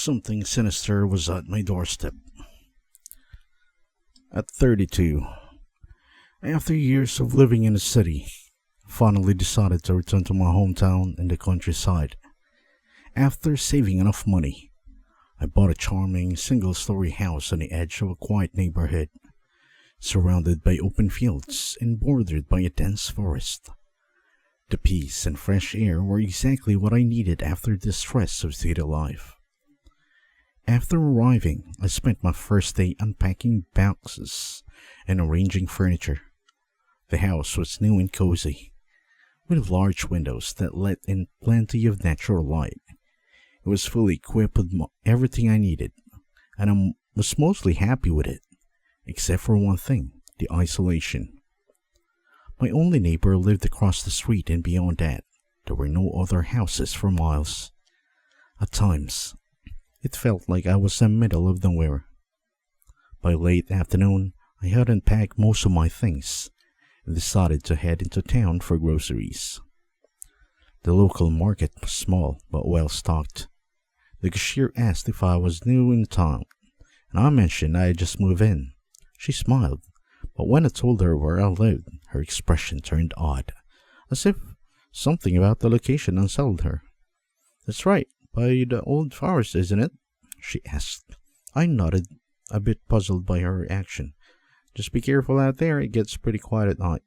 Something sinister was at my doorstep. At 32, after years of living in the city, I finally decided to return to my hometown in the countryside. After saving enough money, I bought a charming single-story house on the edge of a quiet neighborhood, surrounded by open fields and bordered by a dense forest. The peace and fresh air were exactly what I needed after the stress of city life. After arriving, I spent my first day unpacking boxes and arranging furniture. The house was new and cozy, with large windows that let in plenty of natural light. It was fully equipped with everything I needed, and I was mostly happy with it, except for one thing: the isolation. My only neighbor lived across the street, and beyond that, there were no other houses for miles. At times, it felt like I was in the middle of nowhere. By late afternoon, I had unpacked most of my things and decided to head into town for groceries. The local market was small but well stocked. The cashier asked if I was new in town, and I mentioned I had just moved in. She smiled, but when I told her where I lived, her expression turned odd, as if something about the location unsettled her. "That's right, by the old forest, isn't it?" she asked. I nodded, a bit puzzled by her reaction. "Just be careful out there, it gets pretty quiet at night,"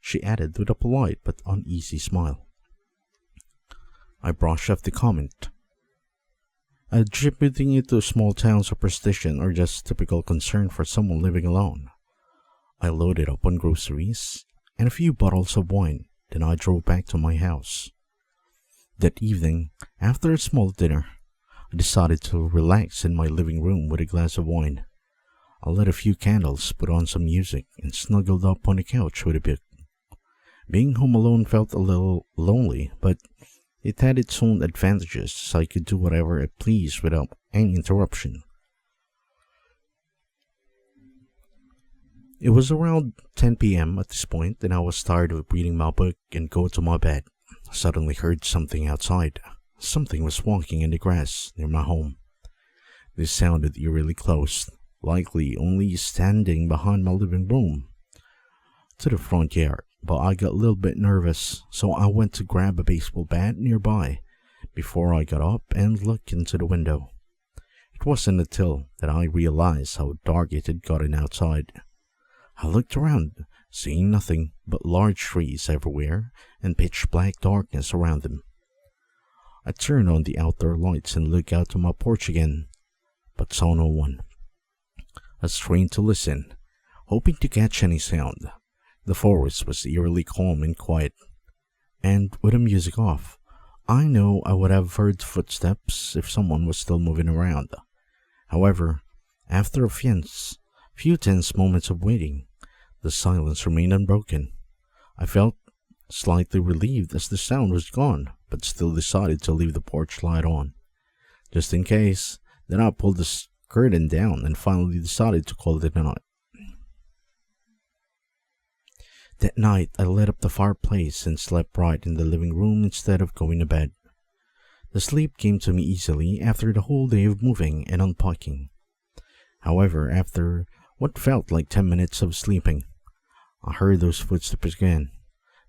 she added with a polite but uneasy smile. I brushed off the comment, attributing it to small town superstition or just typical concern for someone living alone. I loaded up on groceries and a few bottles of wine, then I drove back to my house. That evening, after a small dinner, I decided to relax in my living room with a glass of wine. I lit a few candles, put on some music, and snuggled up on the couch with a book. Being home alone felt a little lonely, but it had its own advantages, so I could do whatever I pleased without any interruption. It was around 10 p.m. at this point, and I was tired of reading my book and go to my bed. I suddenly heard something outside. Something was walking in the grass near my home. This sounded eerily close, likely only standing behind my living room to the front yard, but I got a little bit nervous, so I went to grab a baseball bat nearby before I got up and looked into the window. It wasn't until that I realized how dark it had gotten outside. I looked around, seeing nothing but large trees everywhere and pitch black darkness around them. I turned on the outdoor lights and looked out to my porch again, but saw no one. I strained to listen, hoping to catch any sound. The forest was eerily calm and quiet, and with the music off, I know I would have heard footsteps if someone was still moving around. However, after a few tense moments of waiting, the silence remained unbroken. I felt slightly relieved as the sound was gone, but still decided to leave the porch light on, just in case. Then I pulled the curtain down and finally decided to call it a night. That night, I lit up the fireplace and slept right in the living room instead of going to bed. The sleep came to me easily after the whole day of moving and unpacking. However, after what felt like 10 minutes of sleeping, I heard those footsteps again.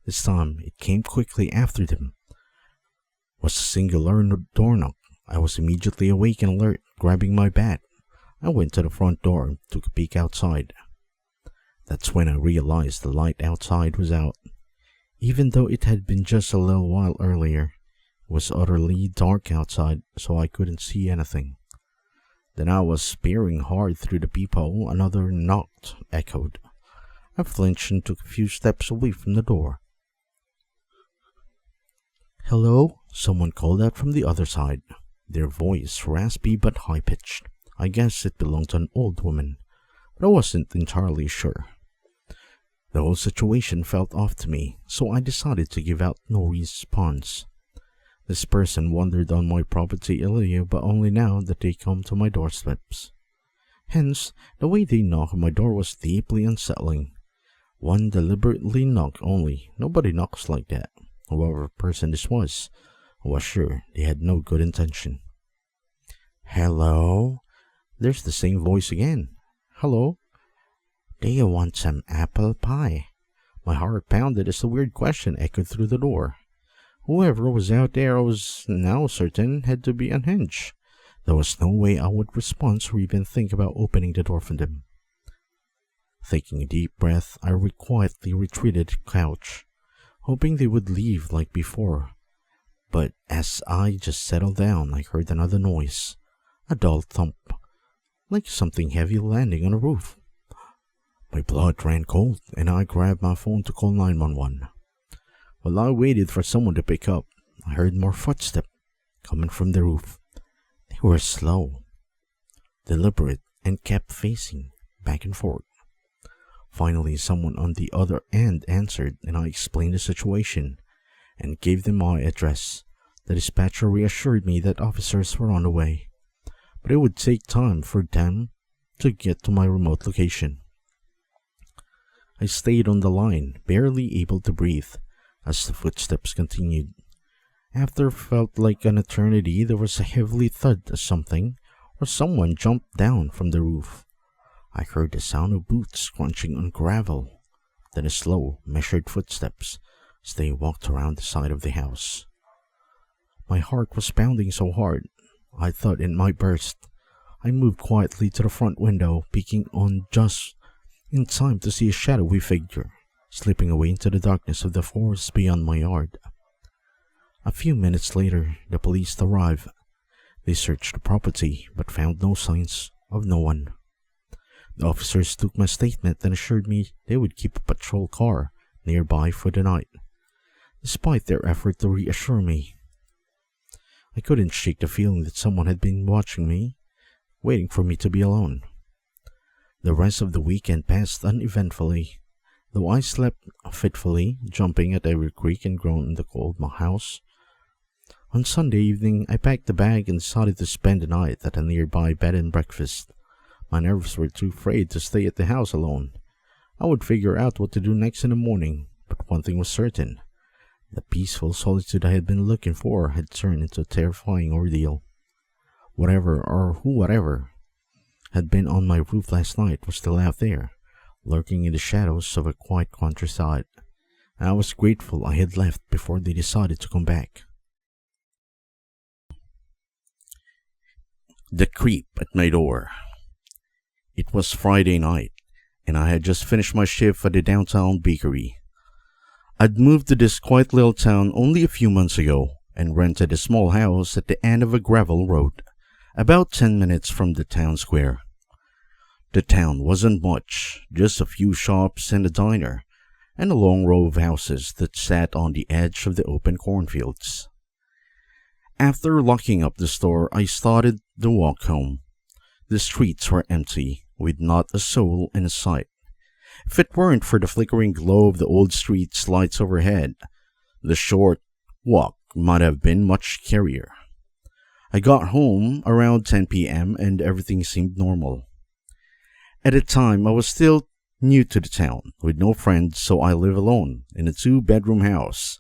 This time, it came quickly after them. It was a singular door knock. I was immediately awake and alert, grabbing my bat. I went to the front door and took a peek outside. That's when I realized the light outside was out. Even though it had been just a little while earlier, it was utterly dark outside, so I couldn't see anything. Then I was peering hard through the peephole. Another knock echoed. I flinched and took a few steps away from the door. "Hello?" someone called out from the other side, their voice raspy but high-pitched. I guess it belonged to an old woman, but I wasn't entirely sure. The whole situation felt off to me, so I decided to give out no response. This person wandered on my property earlier, but only now that they come to my doorsteps. Hence, the way they knocked on my door was deeply unsettling. One deliberately knocked only. Nobody knocks like that. Whoever person this was, I was sure they had no good intention. Hello? There's the same voice again. Hello? Do you want some apple pie? My heart pounded as the weird question echoed through the door. Whoever was out there, I was now certain, had to be unhinged. There was no way I would respond or even think about opening the door for them. Taking a deep breath, I quietly retreated to the couch, hoping they would leave like before. But as I just settled down, I heard another noise, a dull thump, like something heavy landing on a roof. My blood ran cold, and I grabbed my phone to call 911. While I waited for someone to pick up, I heard more footsteps coming from the roof. They were slow, deliberate, and kept facing back and forth. Finally, someone on the other end answered, and I explained the situation and gave them my address. The dispatcher reassured me that officers were on the way, but it would take time for them to get to my remote location. I stayed on the line, barely able to breathe, as the footsteps continued. After felt like an eternity, there was a heavy thud as something or someone jumped down from the roof. I heard the sound of boots crunching on gravel, then a slow, measured footsteps as they walked around the side of the house. My heart was pounding so hard, I thought it might burst. I moved quietly to the front window, peeking on just in time to see a shadowy figure slipping away into the darkness of the forest beyond my yard. A few minutes later, the police arrived. They searched the property but found no signs of no one. The officers took my statement and assured me they would keep a patrol car nearby for the night, despite their effort to reassure me. I couldn't shake the feeling that someone had been watching me, waiting for me to be alone. The rest of the weekend passed uneventfully, though I slept fitfully, jumping at every creak and groan in the cold house. On Sunday evening, I packed a bag and decided to spend the night at a nearby bed and breakfast. My nerves were too frayed to stay at the house alone. I would figure out what to do next in the morning, but one thing was certain. The peaceful solitude I had been looking for had turned into a terrifying ordeal. Whatever or whoever had been on my roof last night was still out there, lurking in the shadows of a quiet countryside, and I was grateful I had left before they decided to come back. The creep at my door. It was Friday night, and I had just finished my shift at the downtown bakery. I'd moved to this quiet little town only a few months ago and rented a small house at the end of a gravel road, about 10 minutes from the town square. The town wasn't much, just a few shops and a diner, and a long row of houses that sat on the edge of the open cornfields. After locking up the store, I started the walk home. The streets were empty, with not a soul in sight. If it weren't for the flickering glow of the old street's lights overhead, the short walk might have been much scarier. I got home around 10 p.m. and everything seemed normal. At the time, I was still new to the town, with no friends, so I live alone in a 2-bedroom house.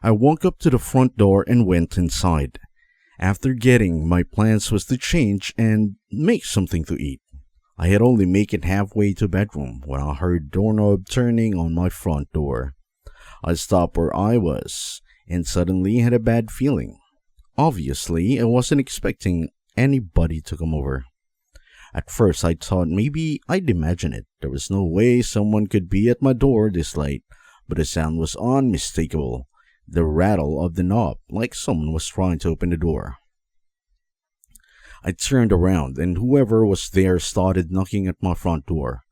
I walked up to the front door and went inside. After getting my plans was to change and make something to eat. I had only made it halfway to bedroom when I heard doorknob turning on my front door. I stopped where I was and suddenly had a bad feeling. Obviously, I wasn't expecting anybody to come over. At first, I thought maybe I'd imagine it. There was no way someone could be at my door this late, but the sound was unmistakable. The rattle of the knob, like someone was trying to open the door. I turned around, and whoever was there started knocking at my front door.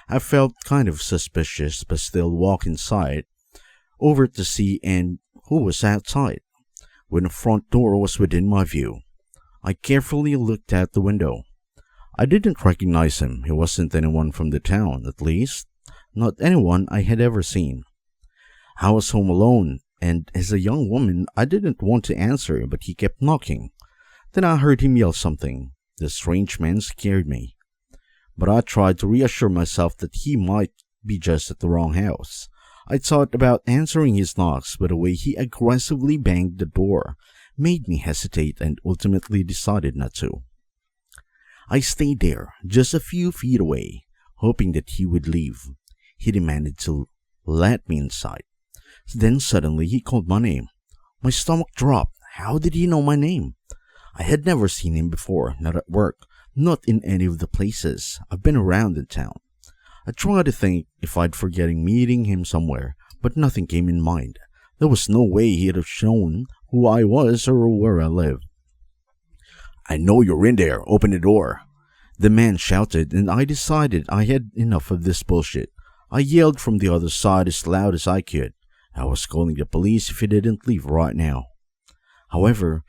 I felt kind of suspicious, but still walked inside, over to see and who was outside. When the front door was within my view, I carefully looked out the window. I didn't recognize him. He wasn't anyone from the town, at least not anyone I had ever seen. I was home alone, and as a young woman, I didn't want to answer, but he kept knocking. Then I heard him yell something. The strange man scared me, but I tried to reassure myself that he might be just at the wrong house. I thought about answering his knocks, but the way he aggressively banged the door made me hesitate and ultimately decided not to. I stayed there, just a few feet away, hoping that he would leave. He demanded to let me inside. Then suddenly he called my name. My stomach dropped. How did he know my name? I had never seen him before, not at work, not in any of the places I've been around in town. I tried to think if I'd forgetting meeting him somewhere, but nothing came in mind. There was no way he'd have shown who I was or where I lived. "I know you're in there. Open the door," the man shouted, and I decided I had enough of this bullshit. I yelled from the other side as loud as I could. I was calling the police if he didn't leave right now. However,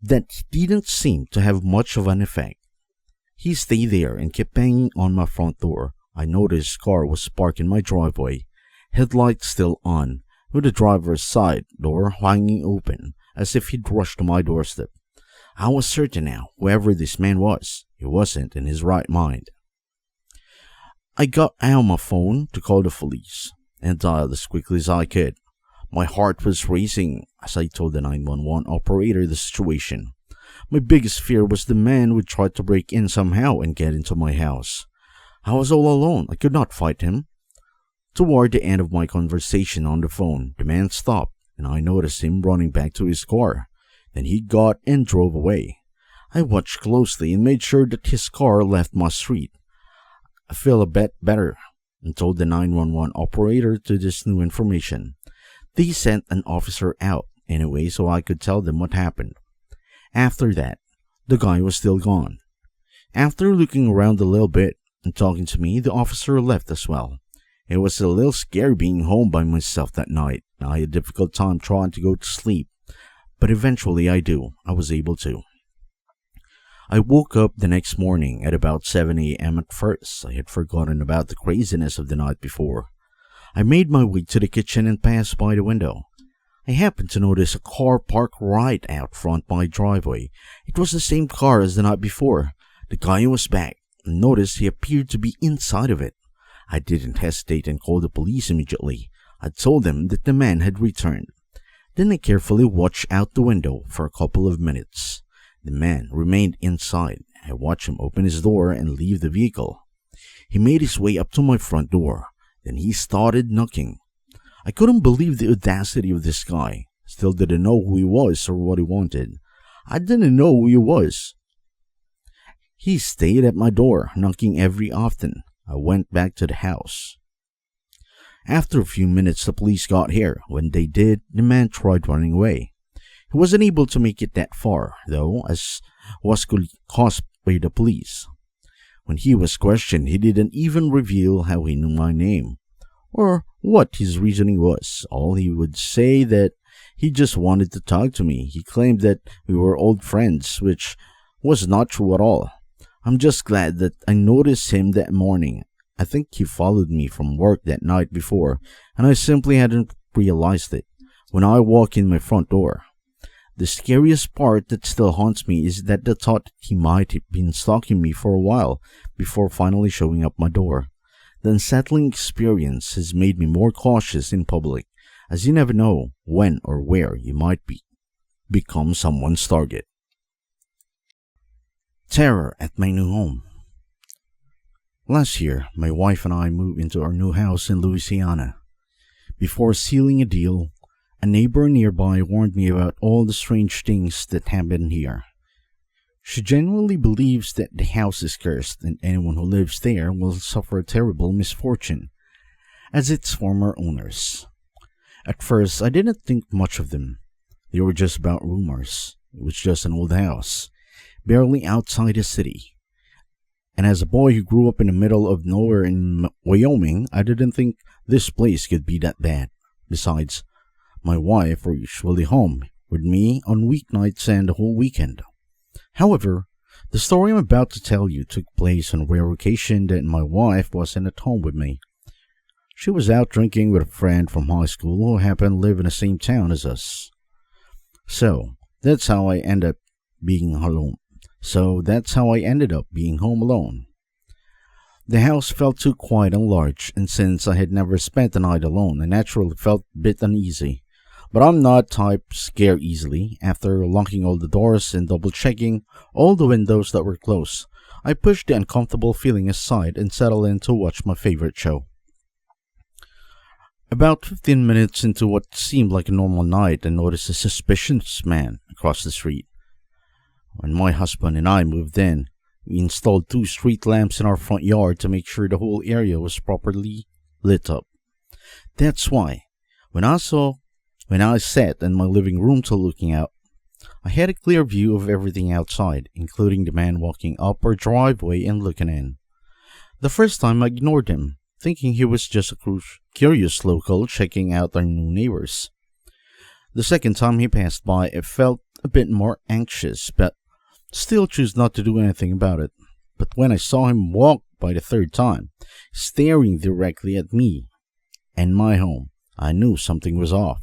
that didn't seem to have much of an effect. He stayed there and kept banging on my front door. I noticed his car was parked in my driveway, headlights still on, with the driver's side door hanging open, as if he'd rushed to my doorstep. I was certain now, whoever this man was, he wasn't in his right mind. I got out my phone to call the police and dialed as quickly as I could. My heart was racing as I told the 911 operator the situation. My biggest fear was the man would try to break in somehow and get into my house. I was all alone. I could not fight him. Toward the end of my conversation on the phone, the man stopped, and I noticed him running back to his car. Then he got and drove away. I watched closely and made sure that his car left my street. I feel a bit better and told the 911 operator to this new information. They sent an officer out anyway so I could tell them what happened. After that, the guy was still gone. After looking around a little bit and talking to me, the officer left as well. It was a little scary being home by myself that night. I had a difficult time trying to go to sleep, but eventually I was able to. I woke up the next morning at about 7 a.m. At first, I had forgotten about the craziness of the night before. I made my way to the kitchen and passed by the window. I happened to notice a car parked right out front my driveway. It was the same car as the night before. The guy was back, and noticed he appeared to be inside of it. I didn't hesitate and called the police immediately. I told them that the man had returned. Then I carefully watched out the window for a couple of minutes. The man remained inside. I watched him open his door and leave the vehicle. He made his way up to my front door. Then he started knocking. I couldn't believe the audacity of this guy. Still didn't know who he was or what he wanted. I didn't know who he was. He stayed at my door, knocking every often. I went back to the house. After a few minutes, the police got here. When they did, the man tried running away. He wasn't able to make it that far, though, as was caused by the police. When he was questioned, he didn't even reveal how he knew my name, or what his reasoning was. All he would say that he just wanted to talk to me. He claimed that we were old friends, which was not true at all. I'm just glad that I noticed him that morning. I think he followed me from work that night before, and I simply hadn't realized it when I walked in my front door. The scariest part that still haunts me is that the thought that he might have been stalking me for a while before finally showing up my door. The unsettling experience has made me more cautious in public, as you never know when or where you might become someone's target. Terror at my new home. Last year, my wife and I moved into our new house in Louisiana. Before sealing a deal, a neighbor nearby warned me about all the strange things that happen here. She genuinely believes that the house is cursed and anyone who lives there will suffer a terrible misfortune, as its former owners. At first, I didn't think much of them. They were just about rumors. It was just an old house, barely outside the city. And as a boy who grew up in the middle of nowhere in Wyoming, I didn't think this place could be that bad. Besides, my wife was usually home with me on weeknights and the whole weekend. However, the story I'm about to tell you took place on a rare occasion that my wife wasn't at home with me. She was out drinking with a friend from high school who happened to live in the same town as us. So, that's how I ended up being home alone. The house felt too quiet and large, and since I had never spent a night alone, I naturally felt a bit uneasy. But I'm not type scare easily. After locking all the doors and double checking all the windows that were closed, I pushed the uncomfortable feeling aside and settled in to watch my favorite show. About 15 minutes into what seemed like a normal night, I noticed a suspicious man across the street. When my husband and I moved in, we installed two street lamps in our front yard to make sure the whole area was properly lit up. That's why, when I sat in my living room to looking out, I had a clear view of everything outside, including the man walking up our driveway and looking in. The first time I ignored him, thinking he was just a curious local checking out our new neighbors. The second time he passed by, I felt a bit more anxious, but still chose not to do anything about it. But when I saw him walk by the third time, staring directly at me and my home, I knew something was off.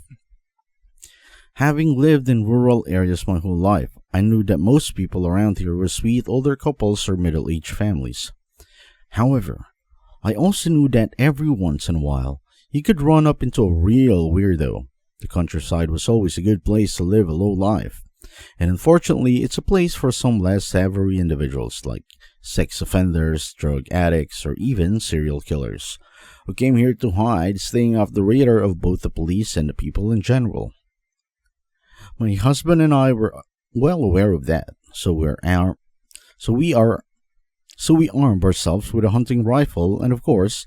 Having lived in rural areas my whole life, I knew that most people around here were sweet older couples or middle-aged families. However, I also knew that every once in a while, you could run up into a real weirdo. The countryside was always a good place to live a low life, and unfortunately, it's a place for some less savory individuals like sex offenders, drug addicts, or even serial killers, who came here to hide, staying off the radar of both the police and the people in general. My husband and I were well aware of that, so we armed ourselves with a hunting rifle, and of course,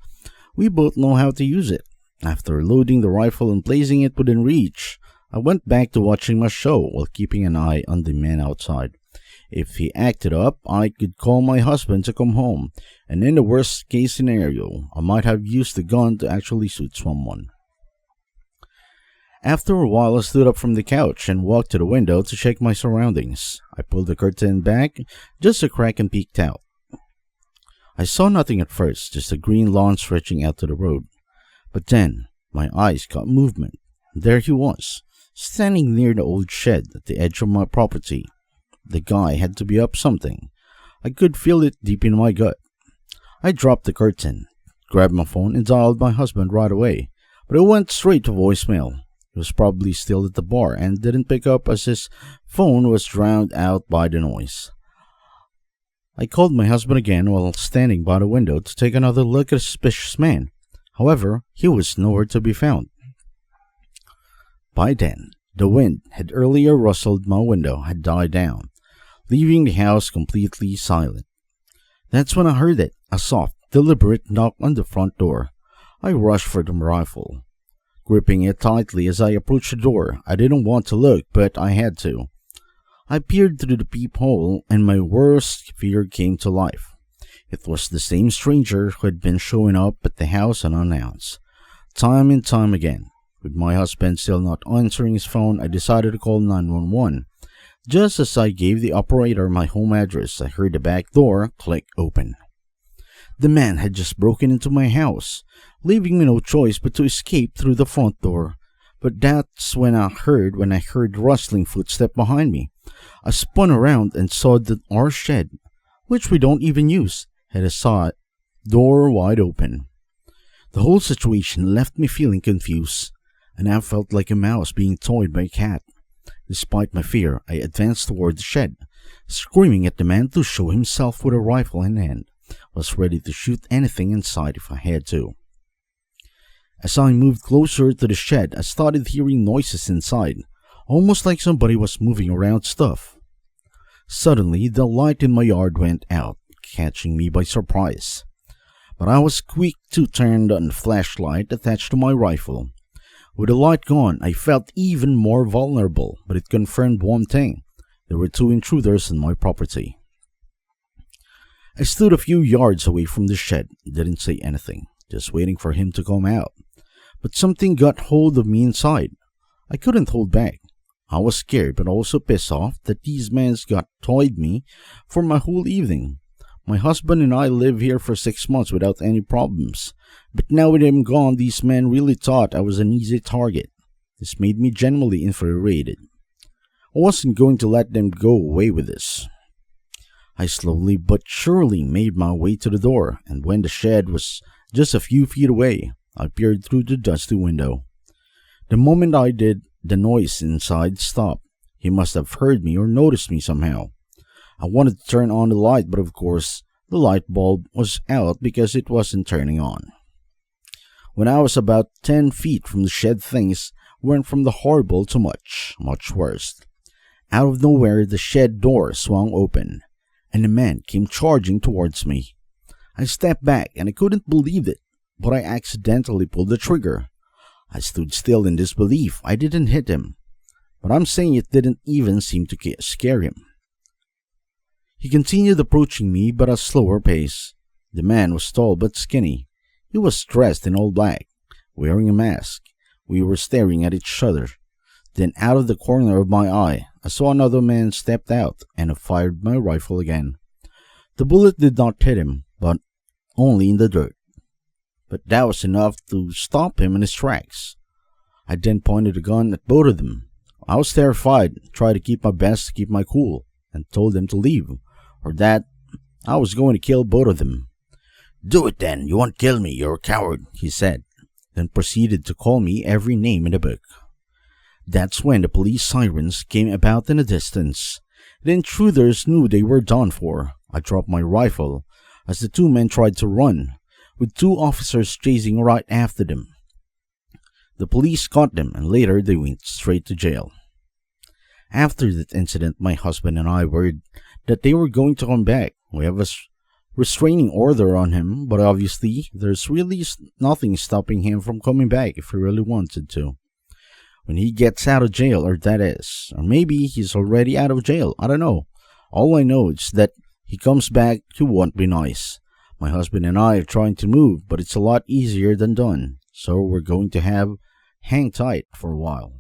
we both know how to use it. After loading the rifle and placing it within reach, I went back to watching my show while keeping an eye on the man outside. If he acted up, I could call my husband to come home, and in the worst case scenario, I might have used the gun to actually shoot someone. After a while, I stood up from the couch and walked to the window to check my surroundings. I pulled the curtain back just a crack and peeked out. I saw nothing at first, just a green lawn stretching out to the road. But then, my eyes caught movement. There he was, standing near the old shed at the edge of my property. The guy had to be up something. I could feel it deep in my gut. I dropped the curtain, grabbed my phone, and dialed my husband right away, but it went straight to voicemail. He was probably still at the bar and didn't pick up as his phone was drowned out by the noise. I called my husband again while standing by the window to take another look at the suspicious man. However, he was nowhere to be found. By then, the wind had earlier rustled my window had died down, leaving the house completely silent. That's when I heard it, a soft, deliberate knock on the front door. I rushed for the rifle, gripping it tightly as I approached the door. I didn't want to look, but I had to. I peered through the peephole, and my worst fear came to life. It was the same stranger who had been showing up at the house unannounced, time and time again. With my husband still not answering his phone, I decided to call 911. Just as I gave the operator my home address, I heard the back door click open. The man had just broken into my house, leaving me no choice but to escape through the front door. But that's when I heard rustling footsteps behind me. I spun around and saw that our shed, which we don't even use, had a side door wide open. The whole situation left me feeling confused, and I felt like a mouse being toyed by a cat. Despite my fear, I advanced toward the shed, screaming at the man to show himself with a rifle in hand. I was ready to shoot anything inside if I had to. As I moved closer to the shed, I started hearing noises inside, almost like somebody was moving around stuff. Suddenly, the light in my yard went out, catching me by surprise. But I was quick to turn on the flashlight attached to my rifle. With the light gone, I felt even more vulnerable, but it confirmed one thing. There were two intruders on my property. I stood a few yards away from the shed, didn't say anything, just waiting for him to come out. But something got hold of me inside. I couldn't hold back. I was scared but also pissed off that these men got toyed me for my whole evening. My husband and I lived here for 6 months without any problems. But now with him gone, these men really thought I was an easy target. This made me genuinely infuriated. I wasn't going to let them go away with this. I slowly but surely made my way to the door, and when the shed was just a few feet away, I peered through the dusty window. The moment I did, the noise inside stopped. He must have heard me or noticed me somehow. I wanted to turn on the light, but of course, the light bulb was out because it wasn't turning on. When I was about 10 feet from the shed, things went from the horrible to much, much worse. Out of nowhere, the shed door swung open, and a man came charging towards me. I stepped back, and I couldn't believe it, but I accidentally pulled the trigger. I stood still in disbelief. I didn't hit him, but I'm saying it didn't even seem to scare him. He continued approaching me, but at a slower pace. The man was tall but skinny. He was dressed in all black, wearing a mask. We were staring at each other. Then out of the corner of my eye, I saw another man stepped out, and I fired my rifle again. The bullet did not hit him, but only in the dirt. But that was enough to stop him in his tracks. I then pointed a gun at both of them. I was terrified, tried to keep my best to keep my cool, and told them to leave, or that I was going to kill both of them. "Do it then, you won't kill me, you're a coward," he said, then proceeded to call me every name in the book. That's when the police sirens came about in the distance. The intruders knew they were done for. I dropped my rifle as the two men tried to run, with two officers chasing right after them. The police caught them, and later they went straight to jail. After that incident, my husband and I worried that they were going to come back. We have a restraining order on him, but obviously there's really nothing stopping him from coming back if he really wanted to. When he gets out of jail, or that is, or maybe he's already out of jail, I don't know. All I know is that he comes back, he won't be nice. My husband and I are trying to move, but it's a lot easier than done, so we're going to hang tight for a while.